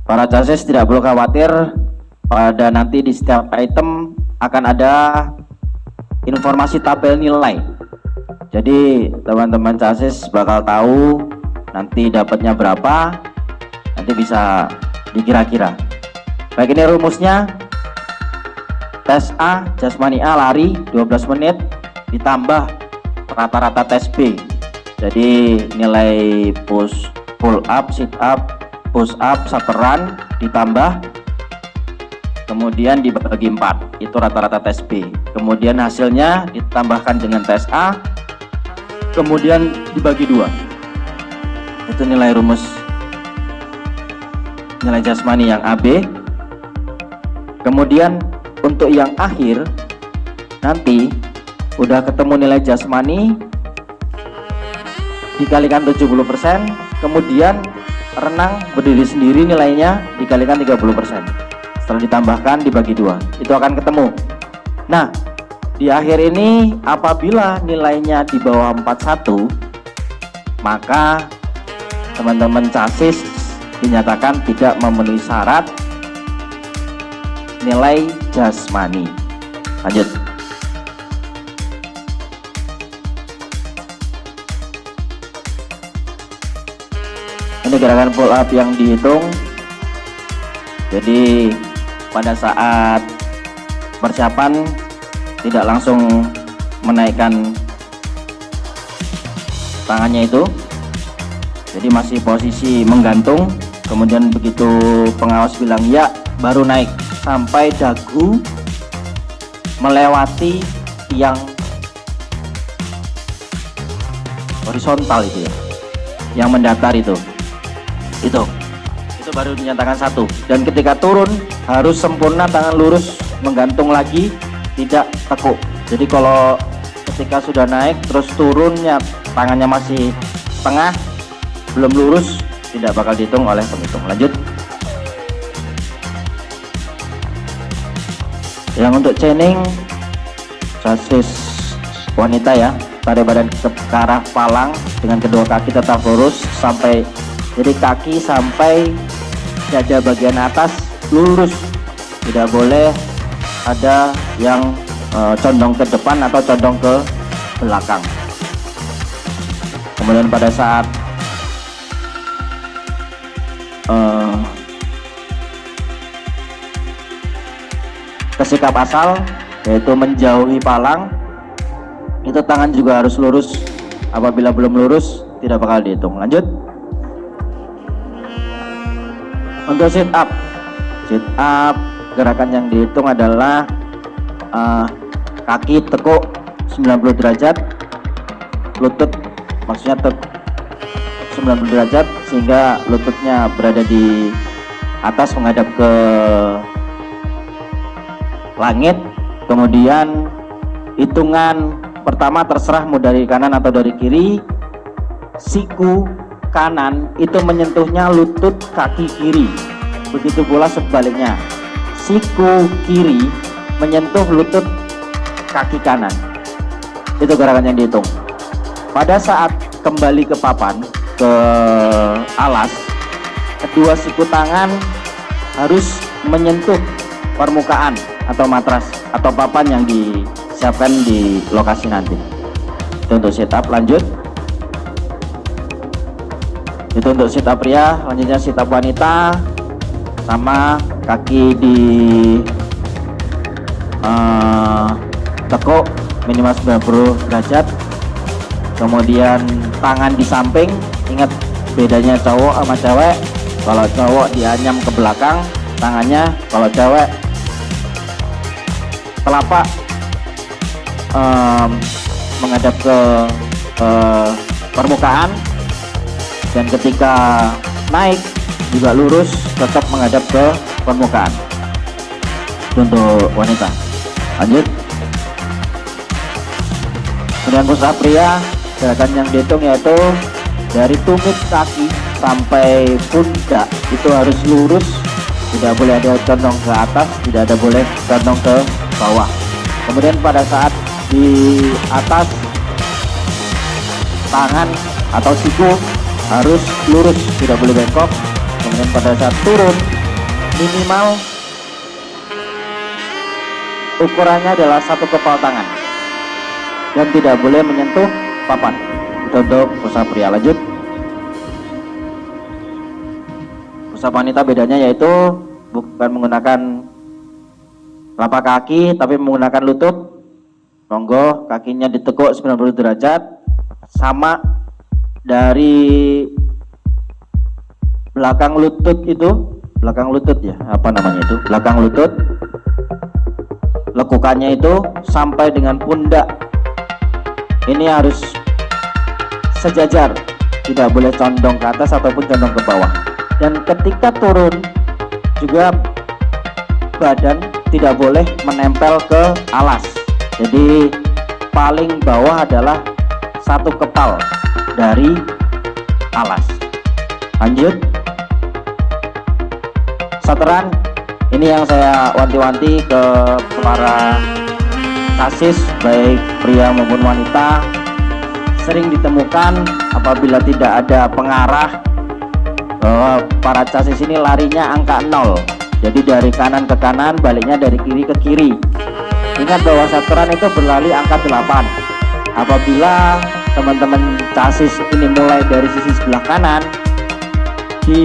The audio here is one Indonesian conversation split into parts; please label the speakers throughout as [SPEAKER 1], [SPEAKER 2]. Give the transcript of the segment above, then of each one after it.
[SPEAKER 1] Para chassis tidak perlu khawatir, pada nanti di setiap item akan ada informasi tabel nilai. Jadi teman-teman chassis bakal tahu nanti dapatnya berapa, nanti bisa dikira-kira. Baik, ini rumusnya. Tes A, jasmani A lari 12 menit ditambah rata-rata tes B. Jadi nilai push, pull up, sit up, push up, run ditambah, kemudian dibagi 4, itu rata-rata tes B. Kemudian hasilnya ditambahkan dengan tes A, kemudian dibagi 2. Itu nilai rumus nilai jasmani yang AB. Kemudian untuk yang akhir nanti udah ketemu nilai jasmani dikalikan 70%, kemudian renang berdiri sendiri nilainya dikalikan 30%. Setelah ditambahkan dibagi 2, itu akan ketemu. Nah, di akhir ini apabila nilainya di bawah 41, maka teman-teman chassis dinyatakan tidak memenuhi syarat nilai jasmani. Lanjut. Ini gerakan pull up yang dihitung. Jadi pada saat persiapan tidak langsung menaikkan tangannya itu, jadi masih posisi menggantung. Kemudian begitu pengawas bilang ya, baru naik sampai dagu melewati tiang horizontal itu ya, yang mendatar itu baru dinyatakan 1. Dan ketika turun harus sempurna, tangan lurus menggantung lagi, tidak tekuk. Jadi kalau ketika sudah naik terus turunnya tangannya masih tengah, belum lurus, tidak bakal dihitung oleh penghitung. Lanjut. Yang untuk chaining chassis wanita ya, tarik badan ke arah palang dengan kedua kaki tetap lurus sampai, jadi kaki sampai dada bagian atas lurus, tidak boleh ada yang condong ke depan atau condong ke belakang. Kemudian pada saat kesikap asal, yaitu menjauhi palang, itu tangan juga harus lurus. Apabila belum lurus tidak bakal dihitung. Lanjut. Untuk sit up gerakan yang dihitung adalah kaki tekuk 90 derajat, lutut maksudnya tekuk 90 derajat sehingga lututnya berada di atas menghadap ke langit. Kemudian hitungan pertama terserah mau dari kanan atau dari kiri. Siku kanan itu menyentuhnya lutut kaki kiri, begitu pula sebaliknya, siku kiri menyentuh lutut kaki kanan. Itu gerakan yang dihitung. Pada saat kembali ke papan, ke alas, kedua siku tangan harus menyentuh permukaan atau matras atau papan yang disiapkan di lokasi nanti. Itu untuk sit up. Lanjut. Itu untuk sit up pria. Lanjutnya sit up wanita, sama kaki di tekuk minimal 90 derajat, kemudian tangan di samping. Ingat bedanya cowok sama cewek. Kalau cowok dianyam ke belakang tangannya, kalau cewek telapak menghadap ke permukaan, dan ketika naik juga lurus tetap menghadap ke permukaan. Untuk wanita. Lanjut. Kemudian push up pria, gerakan yang dihitung yaitu dari tumit kaki sampai pundak itu harus lurus, tidak boleh ada condong ke atas, tidak ada boleh condong ke bawah. Kemudian pada saat di atas, tangan atau siku harus lurus, tidak boleh bengkok. Kemudian pada saat turun minimal ukurannya adalah 1 kepal tangan dan tidak boleh menyentuh papan. Itu untuk pusat pria. Lanjut. Pusat wanita bedanya yaitu bukan menggunakan telapak kaki tapi menggunakan lutut. Monggo kakinya ditekuk 90 derajat, sama dari belakang lutut itu, belakang lutut ya, apa namanya itu, belakang lutut, lekukannya itu sampai dengan pundak. Ini harus sejajar, tidak boleh condong ke atas ataupun condong ke bawah. Dan ketika turun juga badan tidak boleh menempel ke alas. Jadi paling bawah adalah 1 kepal dari alas. Lanjut. Sateran ini yang saya wanti-wanti ke para sasis baik pria maupun wanita, sering ditemukan apabila tidak ada pengarah bahwa para sasis ini larinya angka 0. Jadi dari kanan ke kanan, baliknya dari kiri ke kiri. Ingat bahwa sateran itu berlari angka 8. Apabila teman-teman sasis ini mulai dari sisi sebelah kanan, di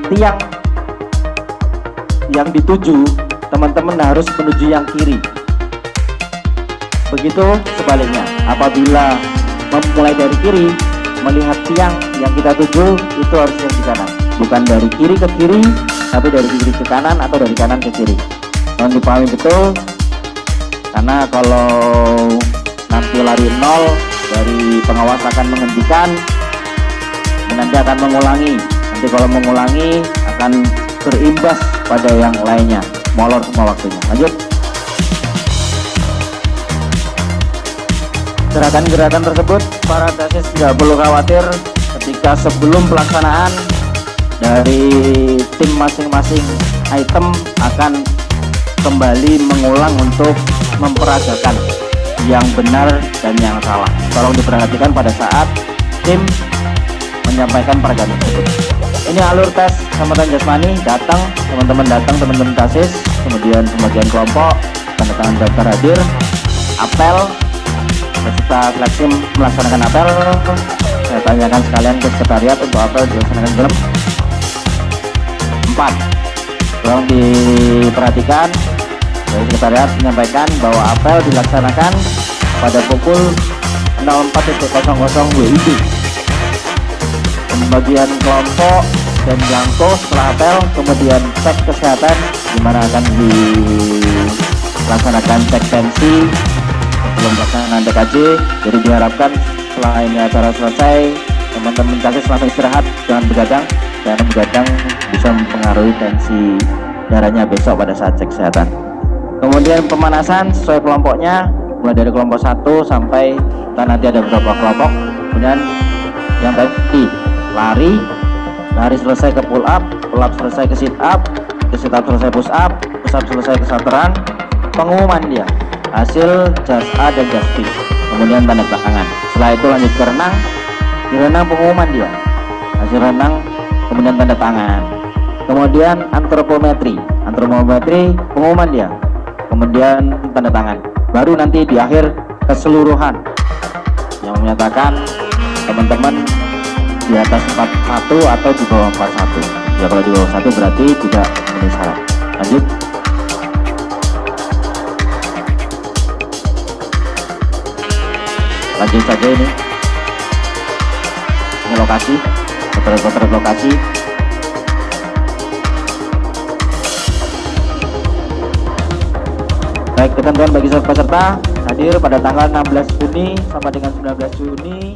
[SPEAKER 1] tiang yang dituju, teman-teman harus menuju yang kiri. Begitu sebaliknya, apabila memulai dari kiri, melihat tiang yang kita tuju, itu harus yang di kanan. Bukan dari kiri ke kiri, tapi dari kiri ke kanan atau dari kanan ke kiri. Mohon dipahami betul, karena kalau nanti lari 0, dari pengawas akan menghentikan dan nanti akan mengulangi. Nanti kalau mengulangi akan berimbas pada yang lainnya, molor semua waktunya. Lanjut. Gerakan-gerakan tersebut para sasis tidak perlu khawatir ketika sebelum pelaksanaan dari tim masing-masing item akan kembali mengulang untuk memperagakan yang benar dan yang salah. Tolong diperhatikan pada saat tim menyampaikan peragaan tersebut. Ini alur tes kesehatan jasmani, datang teman-teman sasis, kemudian pembagian kelompok, tanda tangan daftar hadir, apel, peserta seleksi melaksanakan apel. Saya tanyakan sekalian ke sekretariat untuk apel dilaksanakan dalam 4. Tolong diperhatikan, dari sekretariat menyampaikan bahwa apel dilaksanakan pada pukul 04.00 WIB. Pembagian kelompok dan jangkau setelah apel, kemudian cek kesehatan di mana akan dilaksanakan cek tensi sebelum pelaksanaan TKJ. Jadi diharapkan setelah ini acara selesai, teman-teman sasis langsung istirahat, jangan begadang, karena begadang bisa mempengaruhi tensi darahnya besok pada saat cek kesehatan. Kemudian pemanasan sesuai kelompoknya, mulai dari kelompok 1 sampai nanti ada beberapa kelompok. Kemudian yang tadi lari selesai ke pull up selesai ke sit up selesai push up selesai ke sateran, pengumuman dia hasil jas A dan jas B, kemudian tanda tangan. Setelah itu lanjut ke renang, di renang pengumuman dia hasil renang, kemudian tanda tangan. Kemudian antropometri pengumuman dia, kemudian tanda tangan. Baru nanti di akhir keseluruhan yang menyatakan teman-teman di atas 41 atau di bawah 41. Ya kalau di bawah 1 berarti tidak memenuhi syarat. Lanjut. Lanjut saja ini lokasi, potret lokasi. Baik, teman-teman bagi peserta hadir pada tanggal 16 Juni sampai dengan 19 Juni